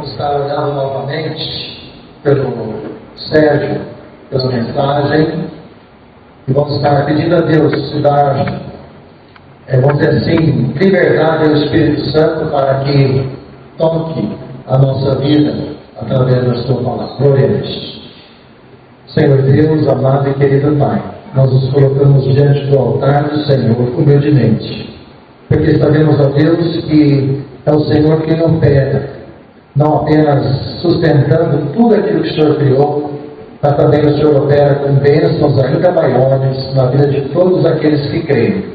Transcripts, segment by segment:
vamos estar olhando novamente pelo Sérgio, pela mensagem, e vamos estar pedindo a Deus se dar, vamos dizer assim, liberdade ao Espírito Santo para que toque a nossa vida através da sua palavra. Oremos. Senhor Deus, amado e querido Pai, nós nos colocamos diante do altar do Senhor humildemente, porque sabemos, ó Deus, que é o Senhor quem opera, não apenas sustentando tudo aquilo que o Senhor criou, mas também o Senhor opera com bênçãos ainda maiores na vida de todos aqueles que creem.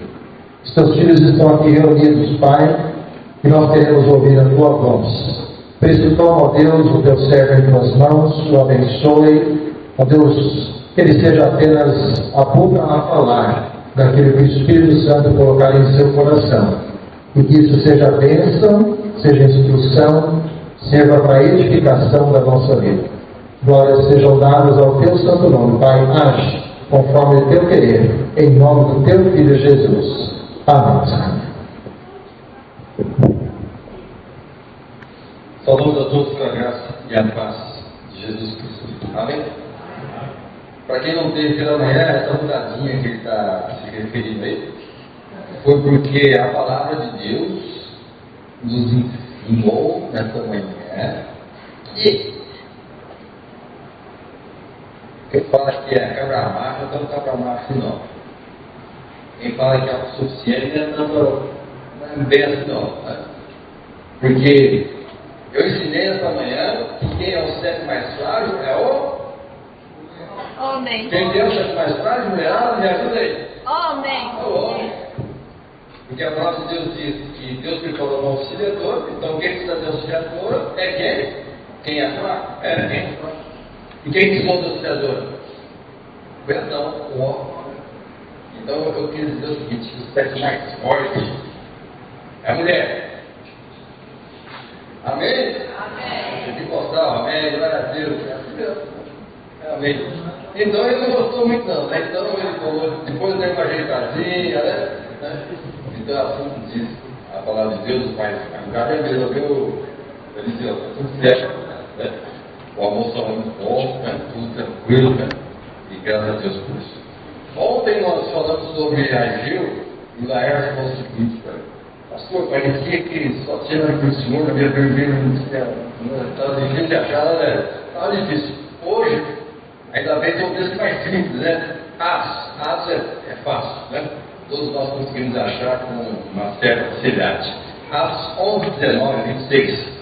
Os teus filhos estão aqui reunidos, Pai, e nós queremos ouvir a tua voz. Por isso, toma, ó Deus, o teu servo em tuas mãos, o abençoe, ó Deus, que ele seja apenas a boca a falar daquilo que o Espírito Santo colocar em seu coração, e que isso seja bênção, seja instrução, serva para a edificação da nossa vida. Glórias sejam dadas ao teu santo nome, Pai. Age conforme o teu querer, em nome do teu Filho Jesus. Amém. Saudamos a todos com a graça e a paz de Jesus Cristo. Amém? Para quem não teve pela manhã, essa mudadinha que ele está se referindo aí, foi porque a palavra de Deus nos ensinou nessa manhã. E quem fala que é cabra-macho, não é tão cabra-macho não. Quem fala que é autossuficiente, não é bem assim não. Né? Porque eu ensinei essa manhã que quem é o sexo mais frágil é o homem. Quem tem o sexo mais frágil, me ajuda aí. Homem. É o homem. Porque a palavra de Deus diz que Deus preparou um auxiliador, então quem precisa de auxiliador é quem? Quem é fraco? Quem é fraco. E quem precisou do auxiliador? O Adão, o homem. Então eu quis dizer o seguinte: o sexo mais forte é a mulher. Amém? Amém. Você tem que mostrar, amém, glória a Deus. Amém. Então ele não gostou muito não, né? Então ele falou, depois deu uma ajeitadinha, né? Então assim diz a palavra de Deus, mas o cara resolveu, ele disse, tudo certo, né? O almoço é muito bom, né? Tudo tranquilo, né? E graças a Deus por isso. Ontem nós falamos sobre Ageu e Laércio falou o seguinte, cara. Pastor, parecia que só tinha para o senhor na minha vermelha no céu. Estava difícil de achar, né? Estava difícil. Hoje, ainda bem que é um texto mais simples, né? As é fácil, né? Todos nós conseguimos achar com uma certa facilidade. As 11:19-26.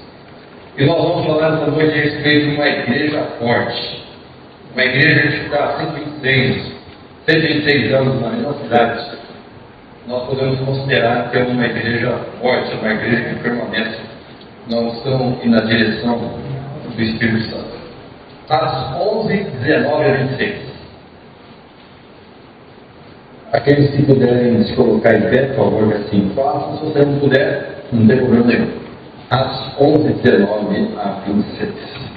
E nós vamos falar essa noite a respeito de uma igreja forte. Uma igreja que está há 126 anos na mesma cidade. Nós podemos considerar que é uma igreja forte, uma igreja que permanece na unção e na direção do Espírito Santo. As 11:19-26. Aqueles que puderem se colocar em pé, por favor, assim façam. Se você não puder, não tem problema nenhum. As 11:19-26.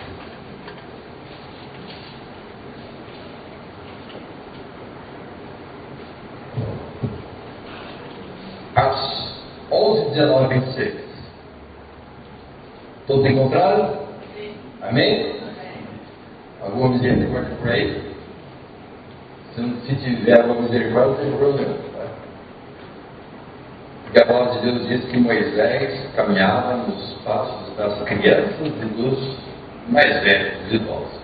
As 11:19-26. Todos encontraram? Sim. Amém? Alguma misericórdia por aí? Se tiver alguma misericórdia, não tem problema. Tá? Porque a palavra de Deus diz que Moisés caminhava nos passos das crianças e dos mais velhos, dos idosos.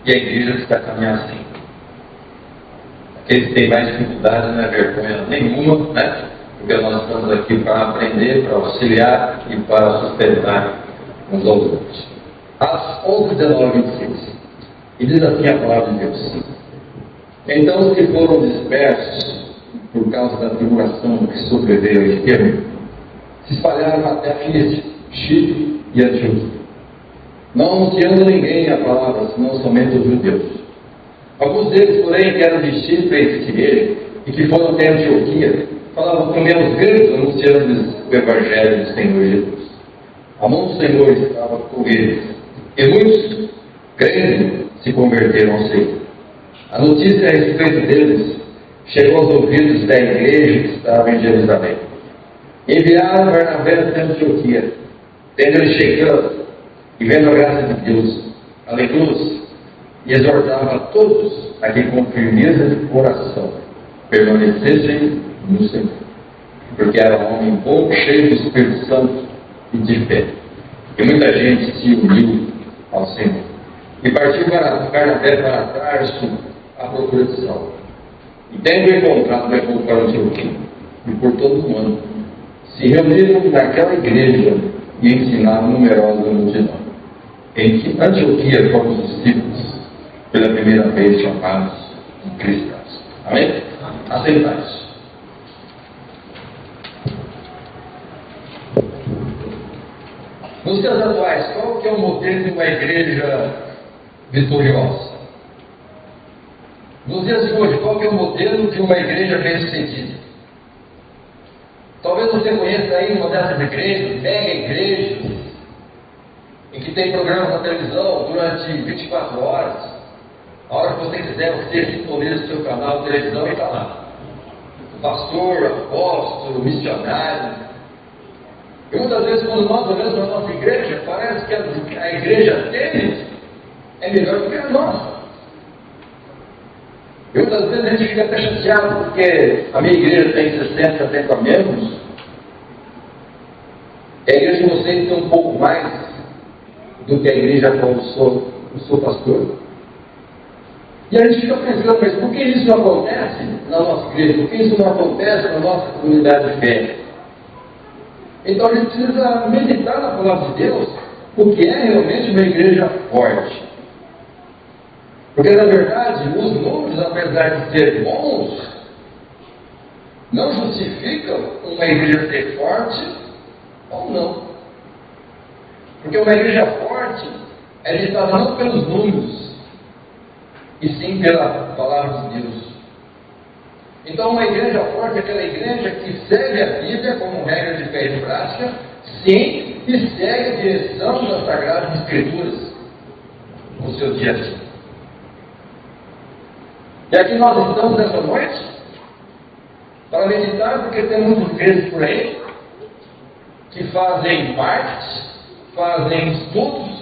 E a igreja está caminhando assim. Aqueles que têm mais dificuldade não é vergonha nenhuma, né? Porque nós estamos aqui para aprender, para auxiliar e para sustentar uns aos outros. Às 11:19-26. E diz assim a palavra de Deus: então os que foram dispersos por causa da tribulação que sobreveio a Estevão se espalharam até Filipe, Chipre e Antioquia, não anunciando a ninguém a palavra, senão somente os judeus. Alguns deles, porém, que eram discípulos que ele e que foram até Antioquia, falavam com menos gritos, anunciando o Evangelho do Senhor Jesus. A mão do Senhor estava com eles, e muitos, crendo, se converteram ao Senhor. A notícia a respeito deles chegou aos ouvidos da igreja que estava em Jerusalém. Enviaram Barnabé até Antioquia. Tendo ele chegado, e vendo a graça de Deus, aleluia, e exortava a todos a que com firmeza de coração permanecessem no Senhor, porque era um homem bom, cheio do Espírito Santo e de fé. E muita gente se uniu ao Senhor. E partiu Barnabé para Tarso à procura de Saulo. E tendo encontrado, levou para Antioquia, e por todo o ano se reuniram naquela igreja e ensinavam numerosa multidão. Em que Antioquia foram os discípulos pela primeira vez chamados de cristãos. Amém? Aceitais. Nos dias atuais, qual que é o modelo de uma igreja vitoriosa? Nos dias de hoje, qual que é o modelo de uma igreja bem-sucedida? Talvez você conheça aí uma dessas igrejas, mega igrejas, em que tem programas na televisão durante 24 horas. A hora que você quiser, você sintoniza o seu canal de televisão e está lá. O pastor, apóstolo, missionário. E muitas vezes, quando nós olhamos para a nossa igreja, parece que a igreja deles é melhor do que a nossa. E muitas vezes a gente fica até chateado, porque a minha igreja tem 60, 70 membros. A igreja de vocês tem um pouco mais do que a igreja qual eu sou pastor. E a gente fica pensando, mas por que isso não acontece na nossa igreja? Por que isso não acontece na nossa comunidade de fé? Então a gente precisa meditar na palavra de Deus, o que é realmente uma igreja forte. Porque na verdade, os números, apesar de ser bons, não justificam uma igreja ser forte ou não. Porque uma igreja forte é ditada não pelos números, e sim pela palavra de Deus. Então, uma igreja forte é aquela igreja que segue a Bíblia como regra de fé e prática, sim, e segue a direção das Sagradas Escrituras no seu dia a dia. E aqui nós estamos nessa noite para meditar, porque tem muitas igrejas por aí que fazem marketing, fazem estudos,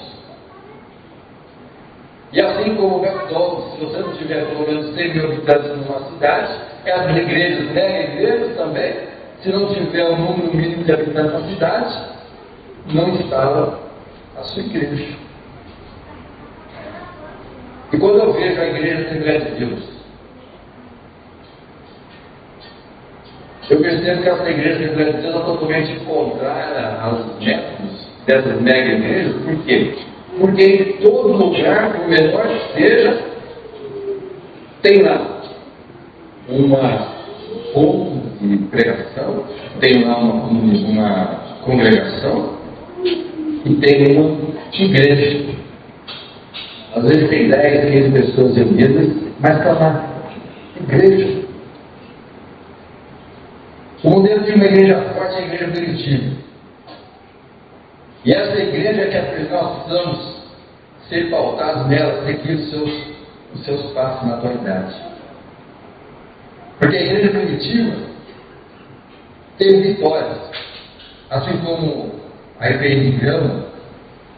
e assim como o McDonald's, se você não tiver pelo menos 100 mil habitantes numa cidade, essas igrejas, mega igrejas também, se não tiver o número mínimo de habitantes na cidade, não instala a sua igreja. E quando eu vejo a igreja Assembleia de Deus, eu percebo que essa igreja Assembleia de Deus é totalmente contrária aos métodos dessas mega igrejas. Por quê? Porque em todo lugar, por menor que seja, tem lá uma ponto de pregação, tem lá uma congregação e tem uma igreja. Às vezes tem 10, 15 pessoas reunidas, mas está lá, igreja. O modelo de uma igreja forte é a igreja primitiva. E essa igreja é que nós precisamos ser pautados nela, seguir os seus passos na atualidade. Porque a igreja primitiva teve vitórias, assim como a IPI de Grama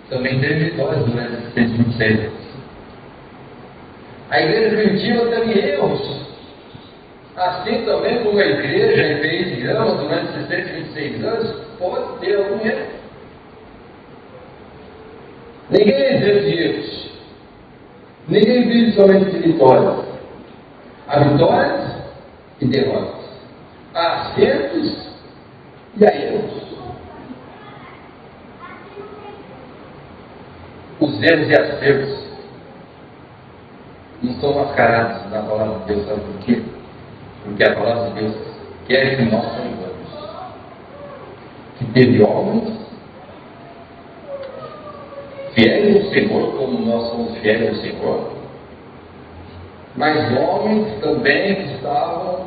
também teve vitórias durante esses 126 anos. A igreja primitiva teve erros, assim também como a igreja, a IPI de Grama, durante esses 126 anos, pode ter algum erro. Ninguém é isento de erros. Ninguém vive somente de vitórias. Há vitórias e derrotas. Há acertos e há erros. Os erros e acertos não são mascarados na palavra de Deus, sabe por quê? Porque a palavra de Deus quer que nós saibamos que teve homens fiéis ao Senhor, como nós somos fiéis ao Senhor, mas homens também que estavam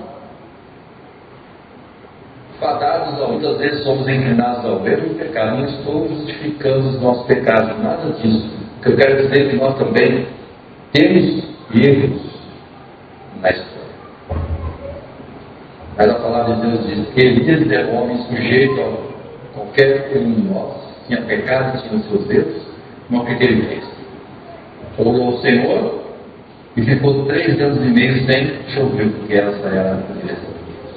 fadados a muitas vezes somos inclinados ao mesmo pecado. Não estou justificando os nossos pecados, nada disso. O que eu quero dizer é que nós também temos erros na história. Mas a palavra de Deus diz que Elias é um homem sujeito a qualquer um de nós, tinha pecado, tinha os seus erros, o que ele fez? Orou ao Senhor e ficou 3 anos e meio sem chover, porque essa era a direção de Deus.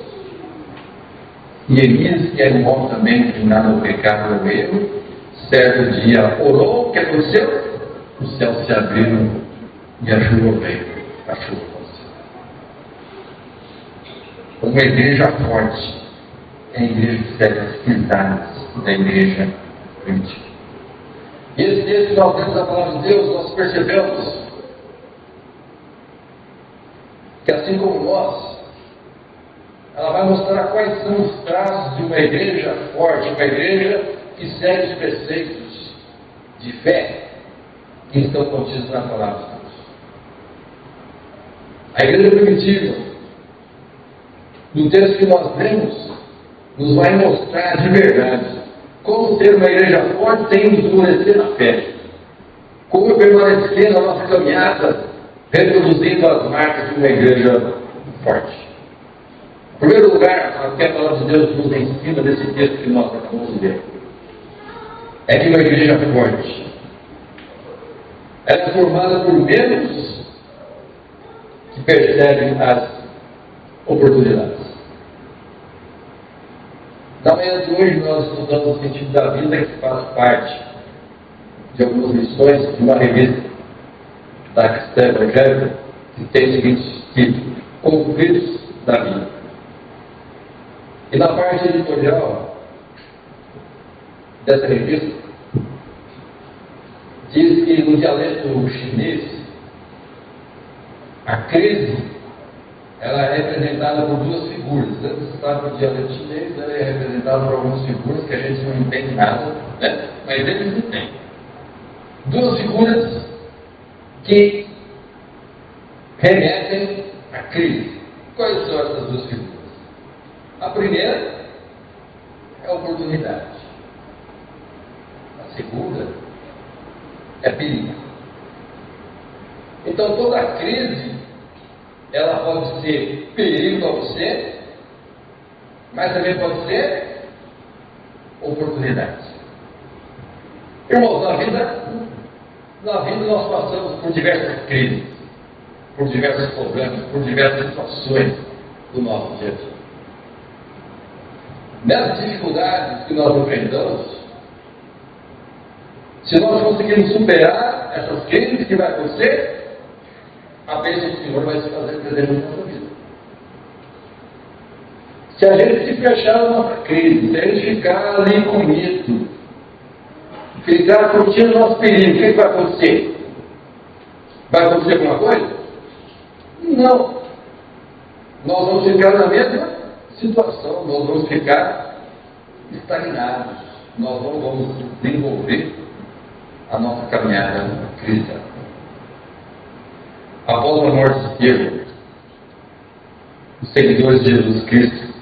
E Elias, que era um homem também inclinado ao pecado e ao erro, certo dia orou, o que aconteceu? Os céus se abriram e a chuva veio. A chuva aconteceu. Uma igreja forte é a igreja que segue as pisadas da igreja primitiva. E esse texto que nós temos da palavra de Deus, nós percebemos que assim como nós, ela vai mostrar quais são os traços de uma igreja forte, uma igreja que segue os preceitos de fé que estão contidos na palavra de Deus. A igreja primitiva, no texto que nós lemos, nos vai mostrar de verdade como ser uma igreja forte sem nos endurecer na fé. Como permanecer na nossa caminhada, reproduzindo as marcas de uma igreja forte. Em primeiro lugar, o que a palavra de Deus nos ensina nesse texto que nós acabamos de ler, é que uma igreja forte, ela é formada por membros que percebem as oportunidades. Na manhã de hoje nós estudamos o sentido da vida, que faz parte de algumas lições de uma revista da Cristã Evangélica, que tem o seguinte título: Conflitos da Vida. E na parte editorial dessa revista, diz que no dialeto chinês, a crise ela é representada por 2 figuras. Você sabe que o dialeto chinês é representado por algumas figuras que a gente não entende nada, né? Mas eles entendem. 2 figuras que remetem à crise. Quais são essas 2 figuras? A primeira é a oportunidade. A segunda é perigo. Então toda a crise ela pode ser perigo para você, mas também pode ser oportunidade. Irmãos, na vida nós passamos por diversas crises, por diversos problemas, por diversas situações do nosso dia a dia. Nessas dificuldades que nós enfrentamos, se nós conseguirmos superar essas crises, o que vai acontecer? A bênção do Senhor vai se fazer presente na nossa vida. Se a gente se fechar na nossa crise, se a gente ficar ali comido, ficar curtindo o nosso perigo, o que vai acontecer? Vai acontecer alguma coisa? Não. Nós vamos ficar na mesma situação, nós vamos ficar estagnados, nós não vamos desenvolver a nossa caminhada cristã. Após a morte de Pedro, os seguidores de Jesus Cristo,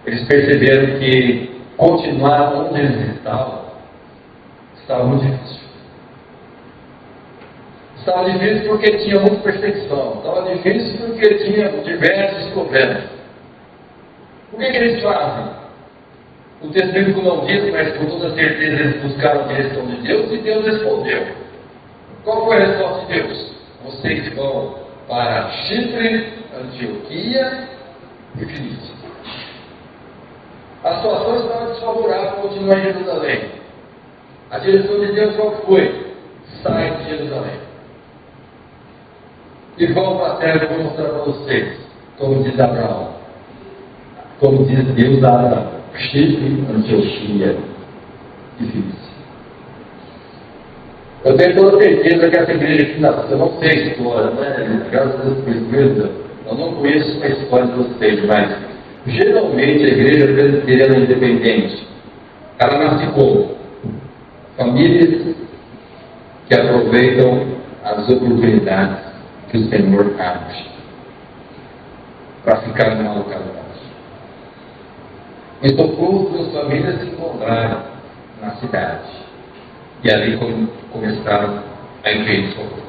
eles perceberam que continuar onde eles estava muito difícil. Estava difícil porque tinha muita perseguição, estava difícil porque tinha diversos problemas. O que eles fazem? O texto bíblico não diz, mas com toda certeza eles buscaram a direção de Deus e Deus respondeu. Qual foi a resposta de Deus? Vocês vão para Chipre, Antioquia e Filícia. A situação estava desfavorável para continuar em Jerusalém. A direção de Deus qual foi? Sai de Jerusalém. E vão para a terra que eu vou mostrar para vocês, como diz Abraão. Como diz Deus a Abraão. Chipre, Antioquia e Filícia. Eu tenho toda certeza que essa igreja aqui nasceu, eu não sei a história, né? Graças a Deus por isso, eu não conheço a história de vocês, mas geralmente a igreja presbiteriana independente, ela nasce como? Famílias que aproveitam as oportunidades que o Senhor abre para ficar numa localidade. Em Socorro, duas famílias se encontraram na cidade. E ali começaram a encher Socorro.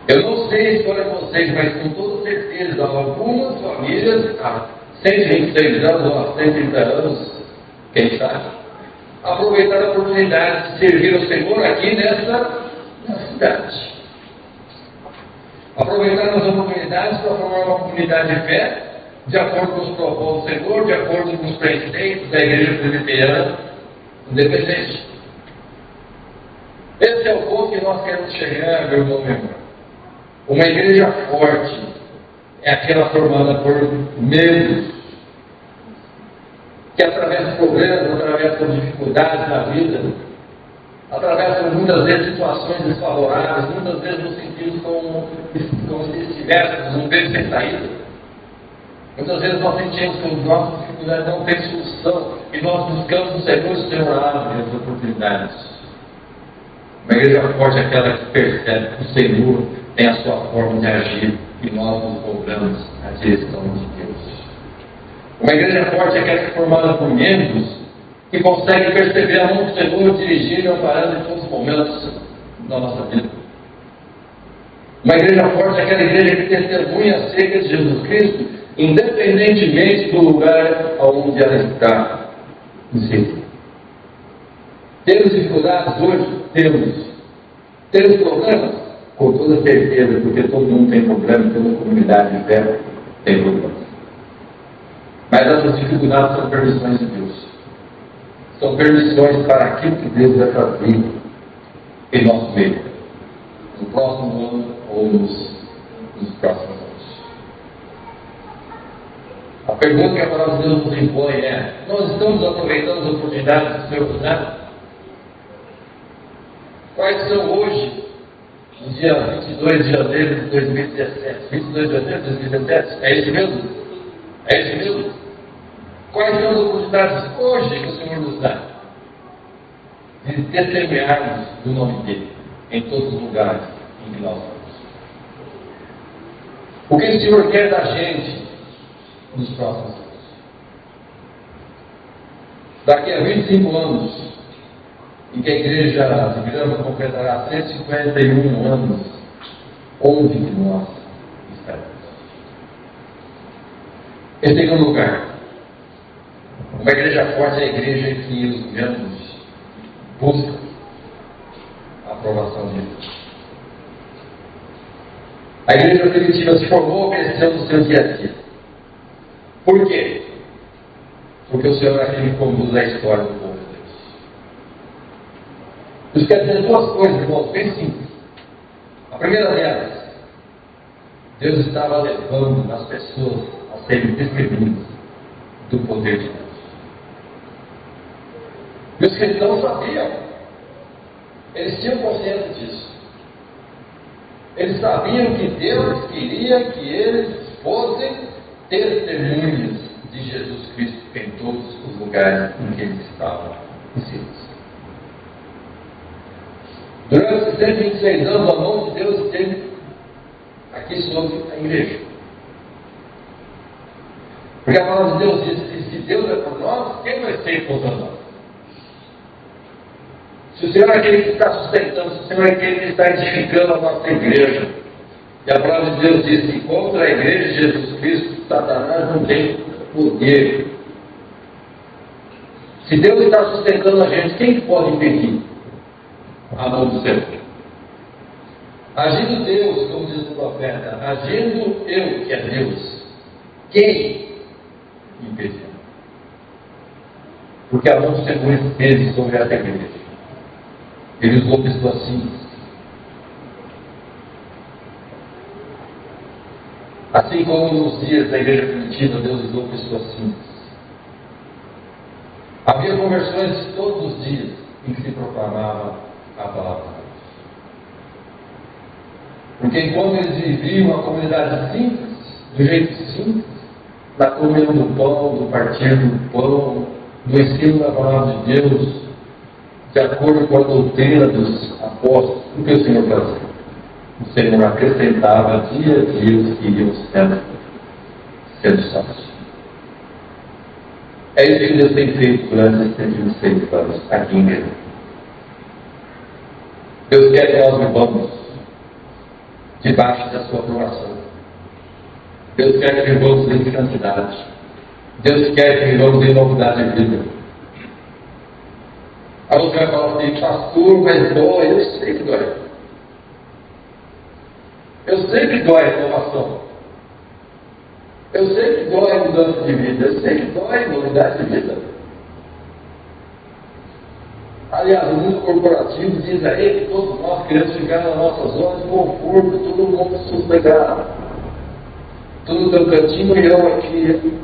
Eu não sei a história de vocês, mas com toda certeza, algumas famílias há 126 anos ou há 130 anos, quem sabe, aproveitar a oportunidade de servir ao Senhor aqui nessa cidade. Aproveitar as oportunidades para formar uma comunidade de fé, de acordo com os propósitos do Senhor, de acordo com os preceitos da Igreja Presbiteriana Independente. Esse é o ponto que nós queremos chegar, meu irmão, meu irmão. Uma igreja forte é aquela formada por membros que através dos problemas, através das dificuldades da vida, através de muitas vezes situações desfavoráveis, muitas vezes nos sentimos como se estivéssemos num beco sem saída. Muitas vezes nós sentimos que as nossas dificuldades não têm solução e nós buscamos no Senhor, o Senhor abre as oportunidades. Uma igreja forte é aquela que percebe que o Senhor tem a sua forma de agir e nós nos voltamos à direção de Deus. Uma igreja forte é aquela que é formada por membros que conseguem perceber a mão do Senhor dirigir e amparando em todos os momentos da nossa vida. Uma igreja forte é aquela igreja que testemunha acerca de Jesus Cristo, independentemente do lugar onde ela está inserida. Temos dificuldades hoje? Temos. Temos problemas? Com toda certeza, porque todo mundo tem problemas, toda comunidade de fé tem problemas. Mas essas dificuldades são permissões de Deus. São permissões para aquilo que Deus vai fazer em nosso meio, no próximo ano ou nos próximos anos. A pergunta que a palavra de Deus nos impõe é: nós estamos aproveitando as oportunidades do Senhor nos dá? Quais são hoje, no dia 22 de janeiro de 2017? 22 de janeiro de 2017? É isso mesmo? É isso mesmo? Quais são as oportunidades hoje que o Senhor nos dá? De testemunharmos do nome dEle em todos os lugares em que nós vamos. O que o Senhor quer da gente nos próximos anos? Daqui a 25 anos, em que a igreja de Grama completará 151 anos, onde que nós estaremos? Em segundo lugar, uma igreja forte é a igreja em que os membros buscam a aprovação de Deus. A igreja primitiva se formou, cresceu no seu dia a dia. Por quê? Porque o Senhor é aquele que conduz a história do povo de Deus. Isso quer dizer duas coisas, irmãos, bem simples. A primeira delas, Deus estava levando as pessoas a serem testemunhas do poder de Deus. E os cristãos sabiam, eles tinham consciência disso. Eles sabiam que Deus queria que eles fossem testemunhas de Jesus Cristo em todos os lugares em que eles estavam inseridos. Durante esses 126 anos, a mão de Deus esteve aqui sobre a igreja. Porque a palavra de Deus diz que se Deus é por nós, quem vai ser contra nós? Se o Senhor é aquele que está sustentando, se o Senhor é aquele que está edificando a nossa igreja, e a palavra de Deus diz que contra a igreja de Jesus Cristo, Satanás não tem poder. Se Deus está sustentando a gente, quem pode impedir a mão do Senhor? Agindo Deus, como diz o profeta, agindo eu, que é Deus, quem impedirá? Porque a mão do Senhor esteve sobre essa igreja. Ele usou pessoas simples. Assim como nos dias da igreja primitiva, Deus usou pessoas simples. Havia conversões todos os dias em que se proclamava a palavra de Deus. Porque enquanto eles viviam a comunidade simples, do jeito simples, da comunhão do pão, do partir do pão, do ensino da palavra de Deus, de acordo com a doutrina dos apóstolos, o que o Senhor fazia? O Senhor acrescentava dia a dia os que iam sendo salvos. É isso que Deus tem feito durante esses 126 anos aqui em Grêmio. Deus quer que nós vivamos debaixo da sua aprovação. Deus quer que vivamos em santidade. Deus quer que vivamos em novidade de vida. Aí você vai falar assim, pastor, mas dói. Eu sei que dói. Eu sei que dói a renovação. Eu sei que dói a mudança de vida. Eu sei que dói a novidade de vida. Aliás, o mundo corporativo diz aí que todos nós queremos ficar na nossa zona de conforto, todo mundo sossegado. Tudo no teu cantinho e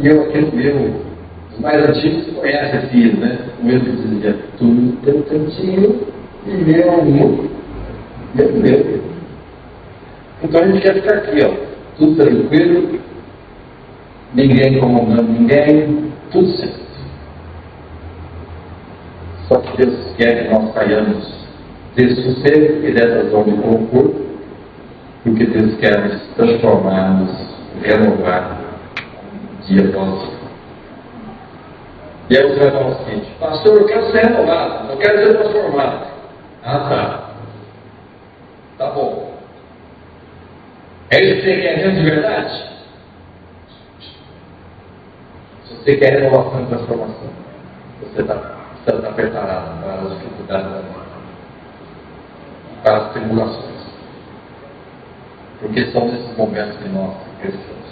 eu aqui no meu. Os mais antigos se conhecem assim, né? O mesmo dizia, tudo no teu cantinho e meu. Então a gente quer ficar aqui, ó, tudo tranquilo, ninguém incomodando ninguém, tudo certo. Só que Deus quer que nós saiamos desse sossego e dessa zona de conforto, porque Deus quer nos transformar, nos renovar dia após dia. E aí você vai falar o seguinte, pastor, eu quero ser renovado, eu quero ser transformado. Ah, tá bom. É isso que você quer mesmo de verdade? Se você quer renovação e transformação, você está preparado para as dificuldades da vida, para as tribulações. Porque são nesses momentos que nós crescemos.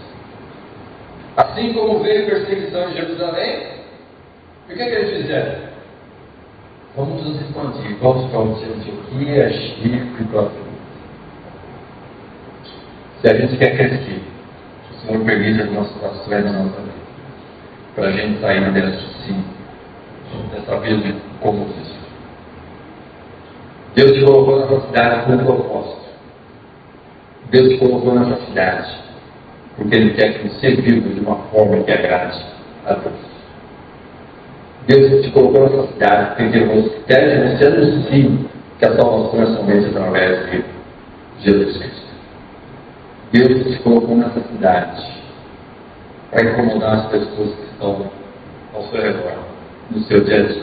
Assim como veio perseguição em Jerusalém, o que eles fizeram? Vamos nos expandir, vamos para Antioquia, Chipre, para se a gente quer crescer, o Senhor permite algumas situações na nossa vida, para a gente sair dessa vida de comodismo. Deus te colocou nessa cidade com um propósito. Deus te colocou nessa cidade, porque Ele quer que você viva de uma forma que agrade a Deus. Deus te colocou nessa cidade, porque Ele quer que você anuncie que a salvação é somente através de Jesus Cristo. Deus te colocou nessa cidade para incomodar as pessoas que estão ao seu redor, no seu dia a dia.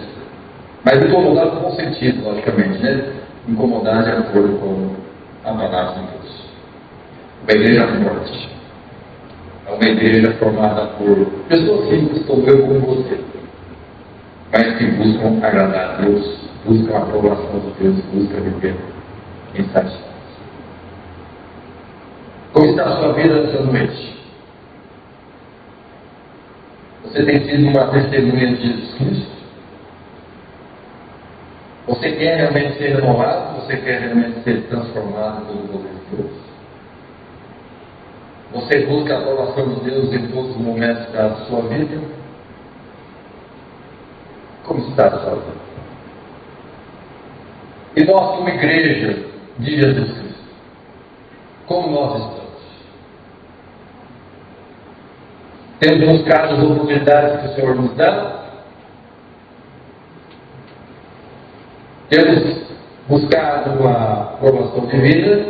Mas incomodar com bom sentido, logicamente, né? Incomodar de acordo com a palavra de Deus. Uma igreja forte é uma igreja formada por pessoas simples, como eu, como você, mas que buscam agradar a Deus, buscam a aprovação de Deus, buscam viver em satisfação. Como está a sua vida nessa noite? Você tem sido uma testemunha de Jesus Cristo? Você quer realmente ser renovado? Você quer realmente ser transformado pelo poder de Deus? Você busca a aprovação de Deus em todos os momentos da sua vida? Como está a sua vida? E nós, como igreja de Jesus Cristo, como nós estamos? Temos buscado as oportunidades que o Senhor nos dá? Temos buscado uma formação de vida?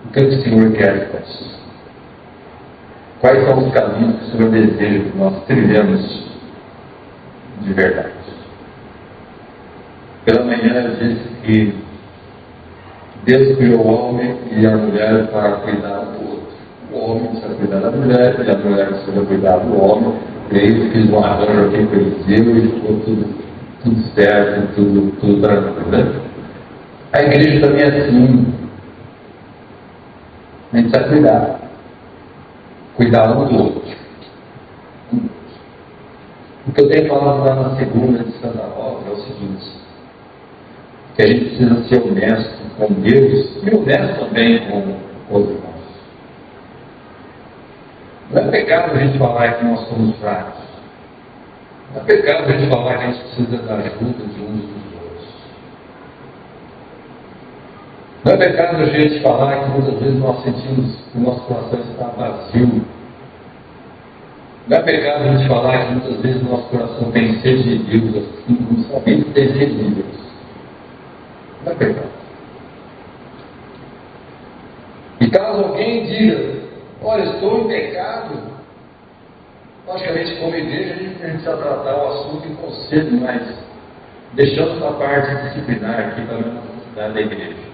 O que o Senhor quer que nós? Quais são os caminhos que o Senhor deseja que nós trilhemos de verdade? Pela manhã eu disse que Deus criou o homem e a mulher para cuidar do outro. O homem precisa cuidar da mulher e a mulher precisa cuidar do homem. E aí fiz um arranjo aqui com eles e ficou tudo certo, tudo tranquilo, né? A igreja também é assim. A gente precisa cuidar um do outro. O que eu tenho falado lá na segunda de Santa Rosa é o seguinte, que a gente precisa ser honesto com Deus e honesto também com os irmãos. Não é pecado a gente falar que nós somos fracos. Não é pecado a gente falar que a gente precisa da ajuda de uns dos outros. Não é pecado a gente falar que muitas vezes nós sentimos que o nosso coração está vazio. Não é pecado a gente falar que muitas vezes o nosso coração tem sede de Deus, assim como somente desejo de Deus. Não é pecado. E caso alguém diga, olha, estou em pecado, logicamente como igreja a gente precisa tratar o assunto em conselho, mas deixando essa parte disciplinar aqui para a necessidade da igreja.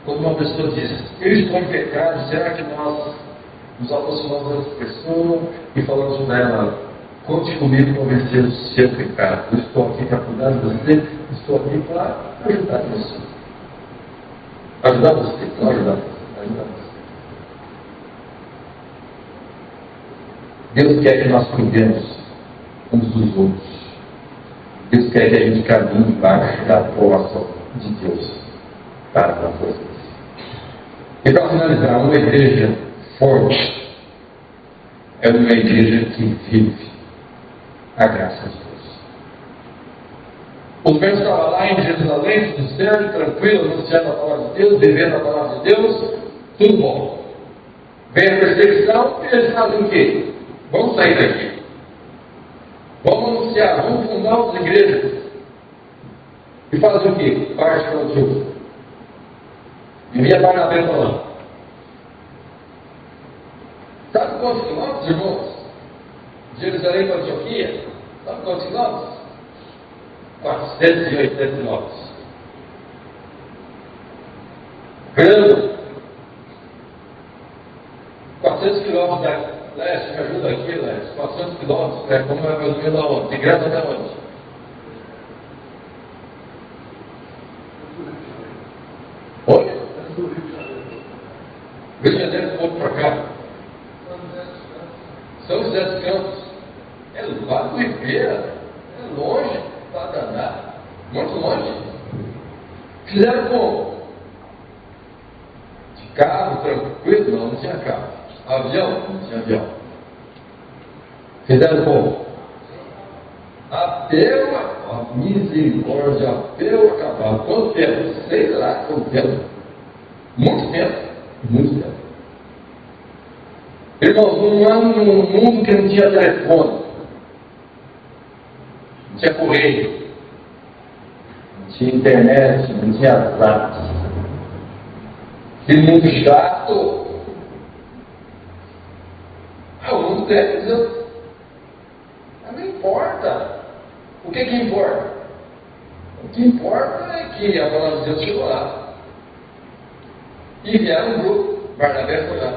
Quando uma pessoa diz, eu estou em pecado, será que nós nos aproximamos dessa pessoa e falamos para ela, Conte comigo para vencer o seu pecado. Eu estou aqui para cuidar de você, estou aqui para ajudar você. Ajudar você, não ajudar você, ajudar você. Deus quer que nós cuidemos uns dos outros. Deus quer que a gente caminhe embaixo da aprovação de Deus para com vocês. E para finalizar, uma igreja forte é uma igreja que vive a graça de Deus. Os meus estavam lá em Jerusalém, tudo certo, tranquilo, anunciando a palavra de Deus, vivendo a palavra de Deus, tudo bom. Vem a perseguição e eles fazem o quê? Vamos sair daqui. Vamos anunciar, vamos fundar outras igrejas. E fazem o quê? Parte para o sul. Envia Barnabé para lá. Sabe quantos quilômetros, irmãos? De Jerusalém para Antioquia? Sabe quantos quilômetros? 480 quilômetros. Grande. 400 quilômetros da Leste, me ajuda aqui, Leste. 400 quilômetros, como é mais ou menos aonde? De Graça até onde? Oi? Rio de Janeiro, um pouco para cá. São José dos Campos. É lá do Ribeira. É longe para danar. Muito longe. Fizeram como? De carro, tranquilo? Não tinha carro. Avião? Não tinha avião. Fizeram como? A misericórdia, a cavalo. Quanto tempo? Sei lá quanto tempo. Muito tempo. Muito tempo. Irmãos, num mundo que não tinha telefone, não tinha correio, não tinha internet, não tinha WhatsApp. Que mundo chato. O mundo deles, mas não importa. O que importa? O que importa é que a palavra de Deus chegou lá. E vieram um grupo, Barnabé foi lá,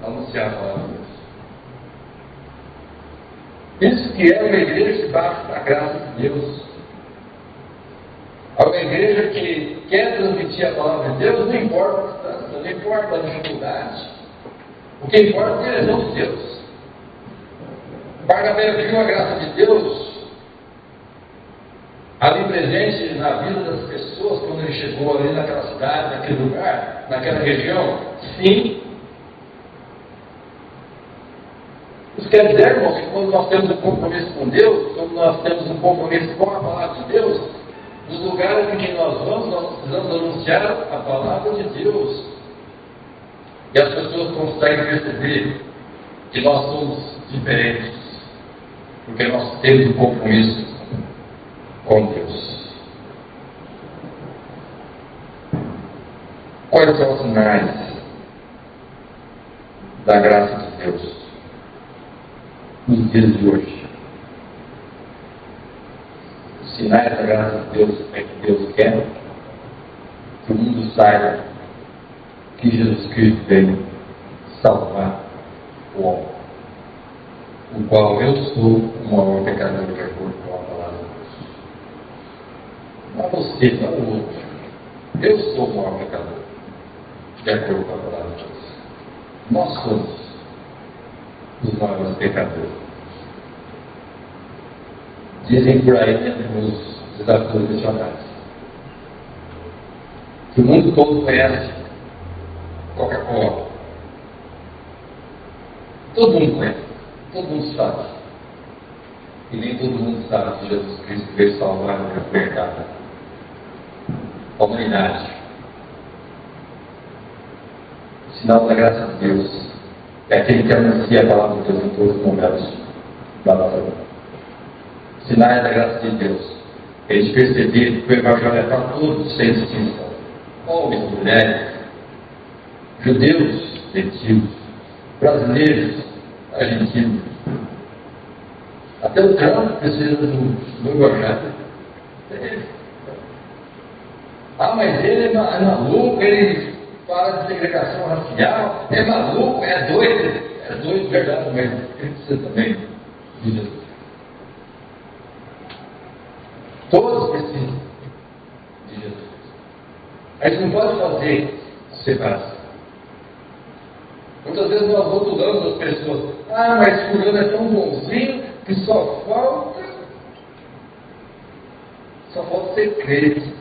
anunciar a palavra de Deus. Isso que é uma igreja debaixo da graça de Deus. É uma igreja que quer transmitir a palavra de Deus, não importa a distância, não importa a dificuldade. O que importa é a direção de Deus. Barnabé viu a graça de Deus ali presente na vida das pessoas quando ele chegou ali naquela cidade, naquele lugar, naquela região. Sim. Isso quer dizer, irmãos, que quando nós temos um compromisso com Deus, quando nós temos um compromisso com a palavra de Deus, nos lugares em que nós vamos, nós precisamos anunciar a palavra de Deus. E as pessoas conseguem perceber que nós somos diferentes, porque nós temos um compromisso com Deus. Quais são os sinais da graça de Deus nos dias de hoje? Os sinais da graça de Deus é que Deus quer que o mundo saiba que Jesus Cristo veio salvar o homem, o qual eu sou o maior pecador de acordo com a palavra de Deus. Não você, não o outro. Eu sou o maior pecador de acordo com a palavra de Deus. Nós somos os maiores pecadores. Dizem por aí, nos desafios missionários, que o mundo todo conhece Coca-Cola. Todo mundo conhece, todo mundo sabe. E nem todo mundo sabe que Jesus Cristo veio salvar o pecado, a humanidade. O sinal da graça de Deus é aquele que anuncia a palavra de Deus em todos os momentos da nossa vida. Sinais da graça de Deus é de perceber que o Evangelho é para todos, sem distinção. Homens, mulheres, judeus, gentios, brasileiros, argentinos. Até o Trump precisa do Evangelho. Mas ele é maluco, ele fala de segregação racial, é maluco, é doido de verdade mesmo. Ele precisa também de Jesus. Todos precisam de Jesus. A gente não pode fazer separação. Muitas vezes nós rotulamos as pessoas. Ah, mas fulano é tão bonzinho que só falta ser crente.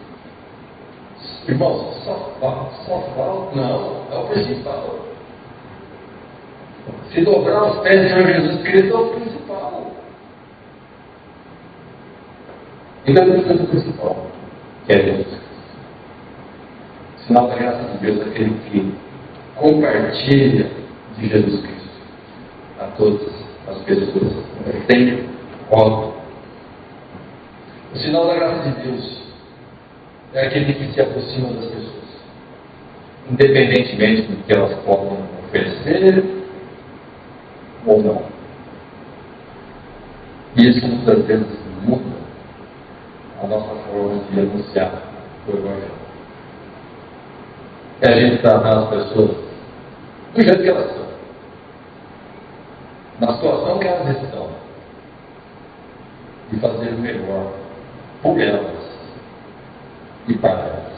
Irmãos, só falta. Não, é o principal. Se dobrar os pés do Senhor Jesus Cristo é o principal. Então precisa do principal, que é Jesus Cristo. Sinal da graça de Deus é aquele que compartilha de Jesus Cristo a todas as pessoas. Tem óbvio. O sinal da graça de Deus é aquele que se aproxima das pessoas, independentemente do que elas podem oferecer ou não. E isso muitas vezes muda a nossa forma de anunciar o Evangelho. É a gente tratar as pessoas do jeito que elas são, na situação que elas estão, e fazer o melhor por elas e para elas.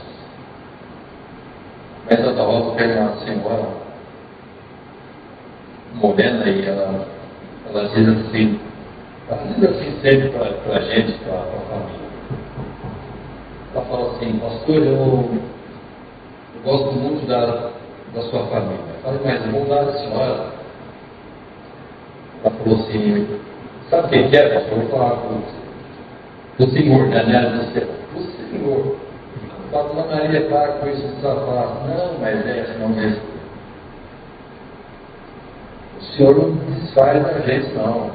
Essa volta tem uma senhora morena e ela diz assim sempre para a gente, para a família. Ela fala assim: pastor, eu gosto muito da sua família. Eu falei: mas eu vou dar a senhora. Ela falou assim: sabe quem que é, pastor? Eu vou falar com o senhor, né? O senhor. Fala: Dona Maria, para com isso, desafasta. Não, mas não mesmo. O senhor não desfaz da gente, não.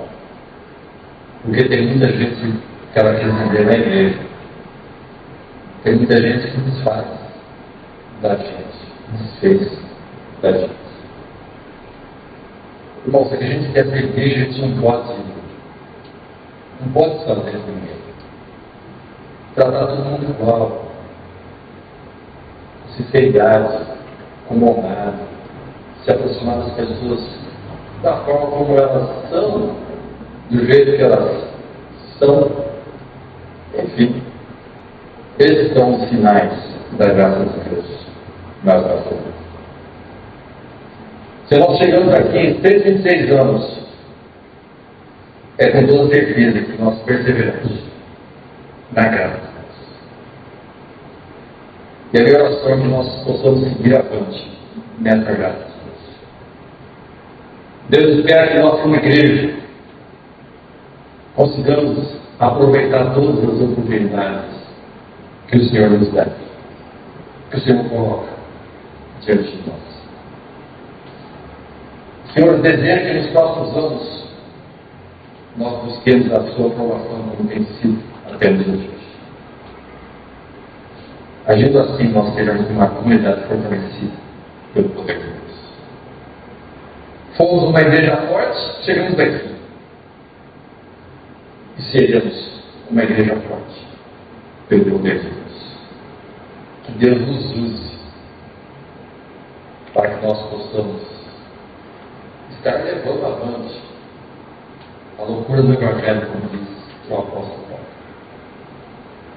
Porque tem muita gente que ela quer receber na igreja. Tem muita gente que desfaz da gente, desfez da gente. Irmão, se a gente quer ser igreja, a gente não pode desfazer de ninguém. Tratar todo mundo igual, sinceridade, com bondade, se aproximar das pessoas da forma como elas são, do jeito que elas são. Enfim, esses são os sinais da graça de Deus nas nossas vidas. Se nós chegamos aqui em 36 anos, é com toda certeza que nós perseveramos na graça de Deus. E a minha oração é que nós possamos seguir avante nessa graça de Deus. Deus espera que nós, como igreja, consigamos aproveitar todas as oportunidades que o Senhor nos dá, que o Senhor coloca diante de nós. O Senhor deseja que nos próximos anos nós busquemos a sua aprovação como tem sido até os dias. Agindo assim, nós teremos uma comunidade fortalecida pelo poder de Deus. Fomos uma igreja forte, chegamos daqui. E seremos uma igreja forte pelo poder de Deus. Que Deus nos use para que nós possamos estar levando avante a loucura do Evangelho, como diz o apóstolo Paulo.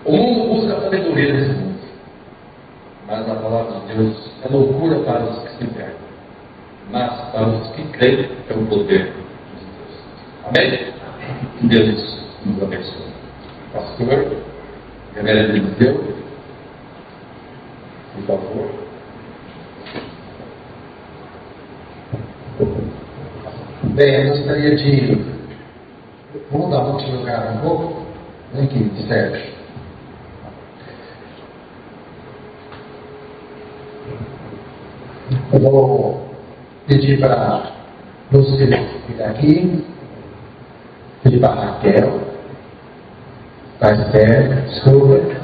O mundo busca a sabedoria desse mundo, mas a palavra de Deus é loucura para os que se perdem, mas para os que creem é o poder de Deus. Amém? Que Deus nos abençoe. Pastor, reverendo Eliseu, por favor. Bem, eu gostaria de... Vamos dar outro lugar um pouco? Vem aqui, Sérgio. Eu vou pedir para você ficar aqui, pedir para a Raquel, para a Esther, desculpa.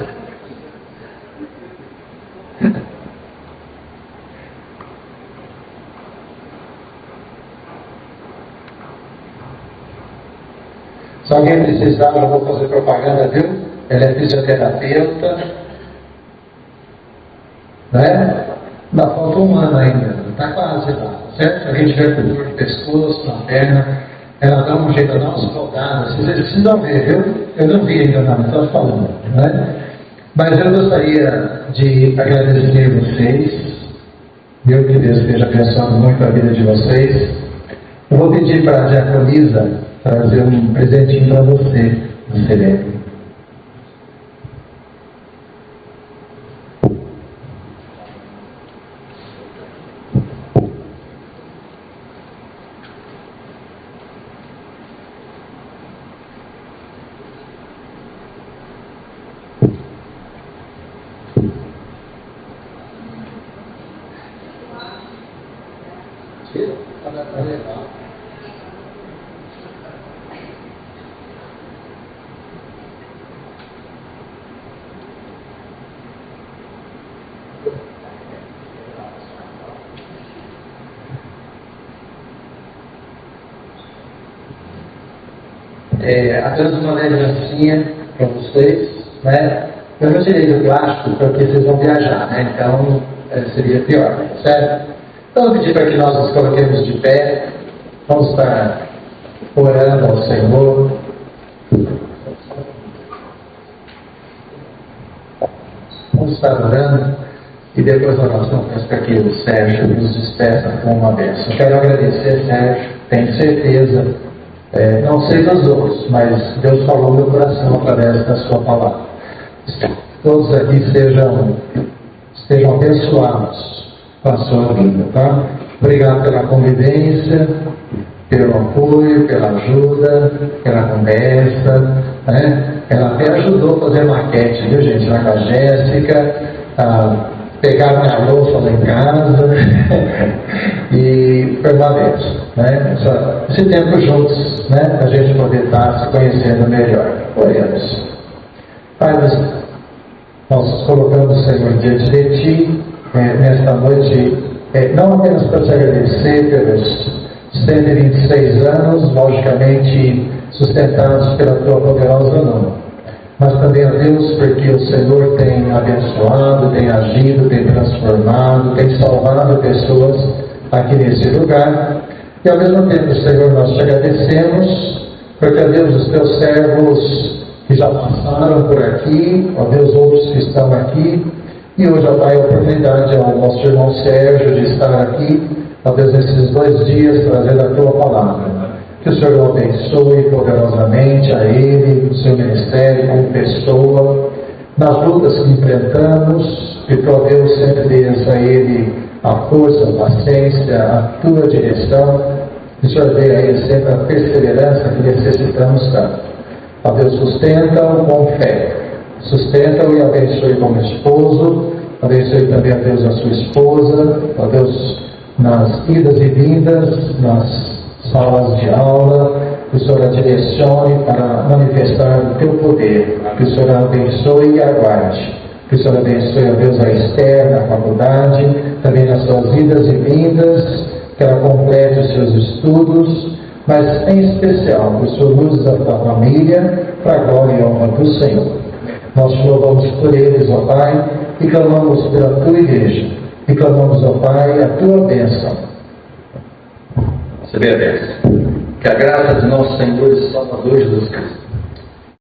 Se alguém precisar, eu vou fazer propaganda, viu? Ela é fisioterapeuta, né? Ainda falta um ano ainda, está quase lá, certo? Se alguém tiver com dor de pescoço, na perna, ela dá um jeito, ela dá umas rodadas, vocês precisam ver, viu? Eu não vi ainda nada, estou falando, né? Mas eu gostaria de agradecer vocês, eu que Deus esteja abençoando muito a vida de vocês. Eu vou pedir para a diaconisa trazer um presentinho para você, Celeste. Apenas uma lembrancinha para vocês, né? Eu não tirei do plástico porque vocês vão viajar, né? Então seria pior, certo? Então eu pedi para que nós nos coloquemos de pé, vamos estar orando ao Senhor. Vamos estar orando e depois nós vamos para que o Sérgio nos despeça com uma bênção. Quero agradecer, Sérgio, tenho certeza. Não sei dos outros, mas Deus falou no meu coração através da sua palavra. Todos aqui estejam abençoados com a sua vida, tá? Obrigado pela convivência, pelo apoio, pela ajuda, pela conversa, né? Ela até ajudou a fazer maquete, viu, gente? Lá com a Jéssica, pegar minha louça lá em casa e foi uma bênção, né? Esse tempo juntos, né? A gente poder estar se conhecendo melhor. Oremos. Pai, nós colocamos o Senhor diante de Ti nesta noite, não apenas para te agradecer pelos 126 anos, logicamente sustentados pela Tua poderosa mão, mas também a Deus porque o Senhor tem abençoado, tem agido, tem transformado, tem salvado pessoas aqui nesse lugar. E ao mesmo tempo, Senhor, nós te agradecemos porque, ó Deus, os Teus servos que já passaram por aqui, ó Deus, outros que estão aqui, e hoje, ó Pai, a oportunidade ao nosso irmão Sérgio de estar aqui, ó Deus, nesses 2 dias, trazendo a Tua palavra. Que o Senhor o abençoe poderosamente a ele, o seu ministério como pessoa, nas lutas que enfrentamos, que ó Deus sempre dês a ele a força, a paciência, a tua direção, que o Senhor dê a ele sempre a perseverança que necessitamos tanto. Ó Deus, sustenta-o com fé, sustenta-o e abençoe como esposo, abençoe também a Deus a sua esposa, ó Deus, nas idas e vindas, nas salas de aula, que o Senhor a direcione para manifestar o Teu poder, que o Senhor a abençoe e aguarde, que o Senhor abençoe a Deus a Esther na faculdade, também nas suas idas e vindas, que ela complete os seus estudos, mas em especial que o Senhor use a tua família para a glória e honra do Senhor. Nós te louvamos por eles, ó Pai, e clamamos pela tua igreja, e clamamos, ó Pai, a tua bênção. Você vê a bênção. Que a graça de nosso Senhor e Salvador Jesus Cristo,